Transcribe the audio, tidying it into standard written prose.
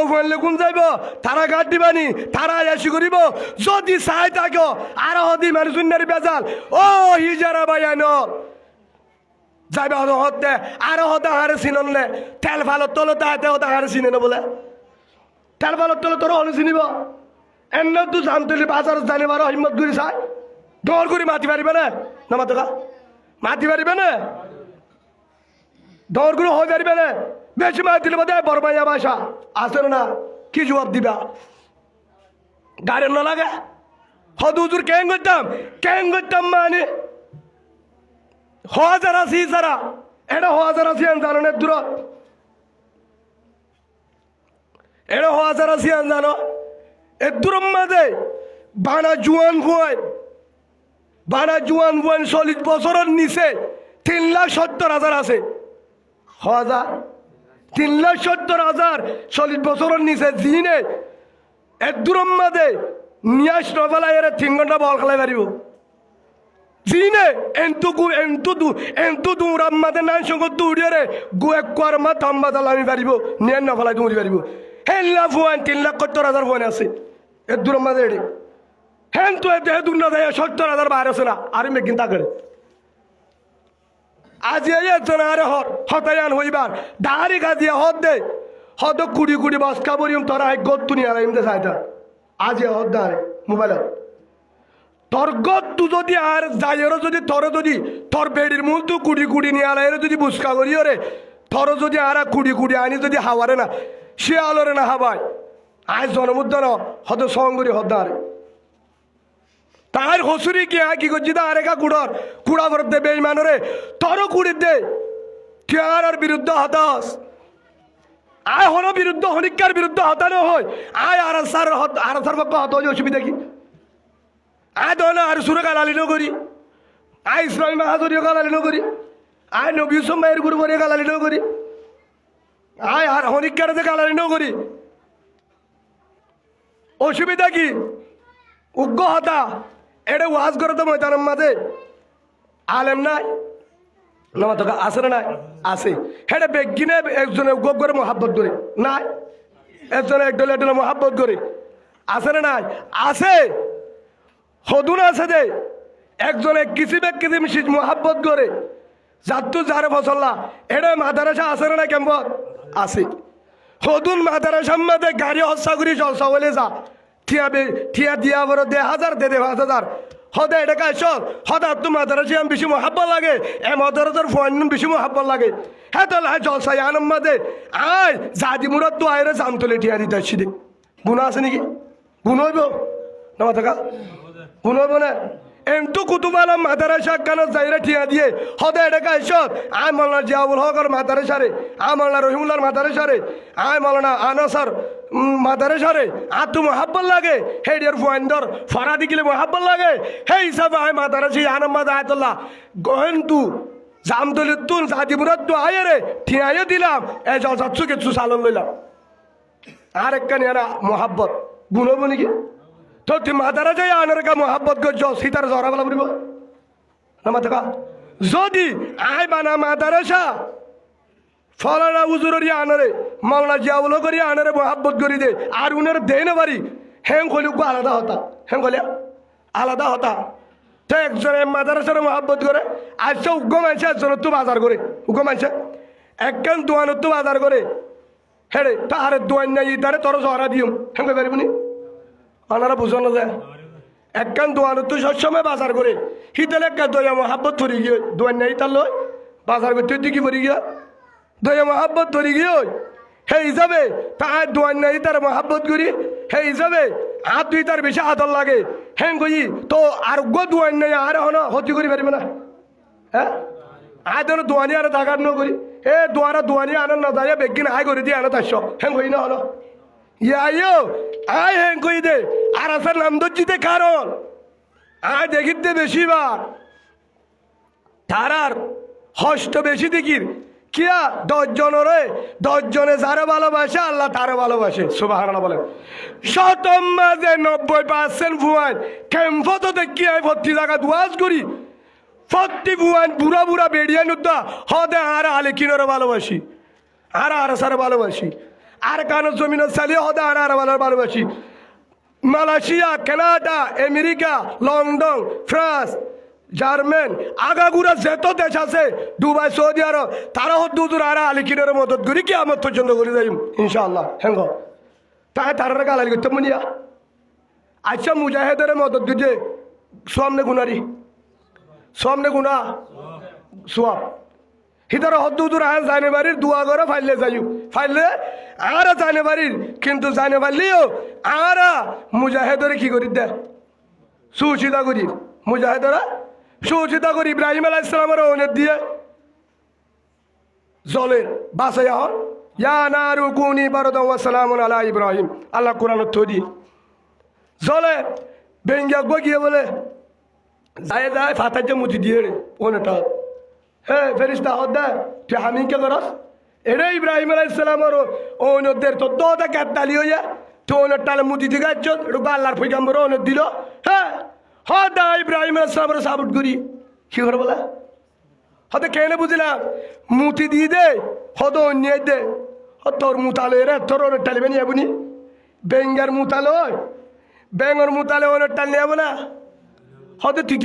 ফেললে কোন যাইব তারা গাট দিবানি তারা এসি করিব যদি চাই থাকো আর হদি মানুষ বেজাল ও হিজারা বাইন যাইবা হতে আর হতে হারে চিনলে তেল ভালো তলো তাহাতে হতে হারে চিনে না বলে তেল ভালো তলো তোর হলে চিনিব এন্ন তো জামতলি বাজার জানিবার হিম্মত করে চাই দৌড় করে মাতি পারিবে না মাতকা মাতি পারিবে না দৌড় করে হয়ে পারিবে না বেশি মাছ দিলে বোধ হয় বড় মাইয়া বাসা আসে না কি জবাব দিবা গাড়ির না লাগে হদুজুর কেন করতাম মানে হাজার আছি সারা এটা হাজার আছি জানো দূর এটা হাজার আছি জানো এ দূর মাঝে বানা জুয়ান ভুয়ান 40 বছরের নিচে 3,70,000 আছে হাজার 3,70,000 40 বছরের নিচে জিনে এক দূর মাঝে নিয়াস নবেলা এর 3 ঘন্টা বল খেলাই পারিব জিনে এন্তু রাম্মাদের নাম সঙ্গে দৌড়িয়ে গু এক কর্মা থাম্বা দালামি পারিব নিয়ে নফলাই দৌড়ি পারিব হেল্লা ভুয়ান 3,70,000 ভুয়ান আছে এর দূর মাঝে এটি হ্যাঁ তো এতে দূর না যায় 70,000 বাইরে আছে না আর মেকিন তা করে আজ এজন আরে হতায়ান হইবার দাঁড়ি গাজিয়া দে কুড়ি বসকা বরিম তোরা এক গত্তু নিয়ে আলাইম দে সাইতা আজ দাঁড়ে মোবাইল তোর গত্তু যদি আর যাইয়েরও যদি তোর বেড়ির মূল তু কুড়ি নিয়ে আলাইরে যদি বুসকা করিও রে তোর যদি আর কুড়ি আনি যদি হাওয়ারে না সে আলোরে না হাবায় আজ জনমুদ্দান হত সঙ্গরি হদ্দারে তার হসুরি কি করছি তা আরেকা কুড়া ভরত দে বেইমানরে তোরও কুড়ি দে তুই আর বিরুদ্ধে হতাস আয় হলো বিরুদ্ধ হনিকার বিরুদ্ধে হতানো হয় আয় আর সার পক্ষ হত হয়ে অসুবিধা কি আয় তো না আর সুরে গালালি করি আয় ইসলামী মাহাজরিও গালালি করি আয় নবী মায়ের গুরু বরে গালালি করি আয় আর হনিকার গালালি করি অসুবিধা কি উগ্র হতা এটা ওয়াজ করে তো ময়দানের মাঝে আলেম নাই না তোকে আসে না নাই আসে হেটা বেগিনে একজনে উগ্র করে মহাব্বত করে নাই একজনে একডলে মহাব্বত করে আসে না নাই আসে হদুন আছে দে একজনে কিসি মিশিজ মহাব্বত করে যাত্তু যারে ফসল্লা এটা মাদারাসা আসে না নাই কেমন আসে হদুন মাদারাসার মাঝে গাড়ি হস্যা করি জলসা বলে যা ঠিয়া দিয়া বড় 1,000 দে 5,000 হদে এটা কাজ হদা তো মাদারাসি আমি বেশি মহাব্বত লাগে এ মাদারাসার ফোন বেশি মহাব্বত লাগে হ্যাঁ তাহলে জলসাই আনম মাদে আয় জাদি মুরাদ তো আয়রে জামতলে ঠিয়া দিতে আসছি দে গুণা আছে নাকি গুণ হইব না মাথা গুণ হইব না এমতো কুতুবালা মাদারাসা কান যাইরে ঠিয়া দিয়ে হদে এটা কাজ আয় মৌলানা জিয়াউল হকর মাদারাসারে আয় মৌলানা রহিমুল্লাহর মাদারাসারে আয় মৌলানা আনাসার মাদারাসারে আর তো মহাব্বত লাগে হে ডিয়ার ফুয়াইন্দর ফরাদি গেলে মহাব্বত লাগে হে হিসাবে আয় মাদারাসি আনম্মাদ আয়তুল্লাহ গহেন্তু জামতলি তুন জাদি মুরাদ তো আয় রে ঠিয়াইয়ে দিলাম এ যাচ্ছু কিছু সালন লইলাম আর একখানি এরা মহাব্বত গুণ হইব নাকি তো তুই মাদারা যাই আনার কা মহাব্বত করছ সীতার জরা বলা বলিব না মাথা যদি আয় বানা মাদারাসা ফলানা উজুরি আনারে মাওলানা জিয়াউল করি আনারে মহাব্বত করি দে আর উনার দে না পারি হ্যাং খলিক আলাদা হতা হ্যাং খলে আলাদা হতা তো একজনে মাদারাসার মহাব্বত করে আজকে উগ্র মানছে একজনের তো বাজার করে উগ্র মানছে একখান দোয়ানের তো বাজার করে হেরে তাহারে দোয়ান নাই তারে তোর জহরা দিম হ্যাং কই পারিবনি আনারা বুঝানো যায় একখান দোয়ানের তো সবসময় বাজার করে হিতালে একটা দয়া মহাব্বত ধরে গিয়ে দোয়ান নাই তার লয় বাজার করতে তুই কি করি গিয়া দয়া মহাব্বত ধরে গিয়ে হে হিসাবে তার দোয়ান নাই তার মহাব্বত করি হে হিসাবে আর তুই তার বেশি আদর লাগে হ্যাঁ কই তো আর গো দোয়ান নাই আর হন হতি করি পারিবে না হ্যাঁ আয় তোর দোয়ানি আর দাগার ন করি এ দোয়ানি আনার না যায় বেগিন আয় করে দিয়ে আনা তাস হ্যাঁ কই না হলো ইয়ো আয় হ্যাঁ কই দে আর আসার নাম দজ্জিতে কারণ আয় দেখিতে বেশিবার তারার হস্ত বেশি দেখির কিয়া 10 জনের 10 জনে যারা ভালোবাসে আল্লাহ তারা ভালোবাসে সুবহানাল্লাহ বলে শতম মাঝে 90% ভুয়ান কেমফত দেখি আয় ভর্তি জায়গা দুয়াজ করি ফত্তি ভুয়ান বুড়া বেড়িয়া নুদ্দা হদে আর আলে কিনরে ভালোবাসি আর সারে ভালোবাসি আর কানো জমিন চালিয়ে হদা আর ভালোবাসি Malaysia Canada America London France German আগাগুড়া যত দেশ আছে দুবাই সৌদি আরব তারা দুদূর আর আলিকিনের মদত করি কি আমার পর্যন্ত করে যাই ইনশাআল্লাহ হ্যাঁ তাই তারা গালালি করতে মনিয়া আচ্ছা মুজাহিদের মদত দিতে সামনে গুণা সোয়াব হিতার হদ্দুদুর আর জানে বাড়ির দুয়া করে ফাইলে যাইও ফাইলে আর জানে বাড়ির কিন্তু জানে পারলিও আর মুজাহিদরে কি করি দে সুচিতা করি মুজাহিদরা সুচিতা করি ইব্রাহিম আলাইহিস সালামের অনেক দিয়ে জলের বাসে হন ইয়া নারু কুনি বারদান ওয়া সালামুন আলা ইব্রাহিম আল্লাহ কোরআন তৈরি জলে বেঙ্গা গিয়ে বলে যায় ফাতার যে মুতি দিয়ে রে ওনেটা হ্যাঁ ফেরিস্তা হদ্দা তুই আমি কে করস এটা ইব্রাহিম আলাইহিস সালামের ওনদের তো দোটা কাটতালি হইয়া তো ওনের টালে মুতি দিকে যাচ্ছ একটু আল্লাহর পয়গাম্বর ওনের দিল হ্যাঁ হদা ইব্রাহিম আলাইহিস সালামের সাপোর্ট করি কি করে বলা হতে কেন বুঝলাম মুতি দিয়ে দে হদ অন্য দে তোর মুতালে রে তোর ওনের টালিবে নিয়ে যাবনি বেঙ্গার মুতালে ব্যাঙর মুতালে ওনের টাল নিয়ে যাবো না হতে ঠিক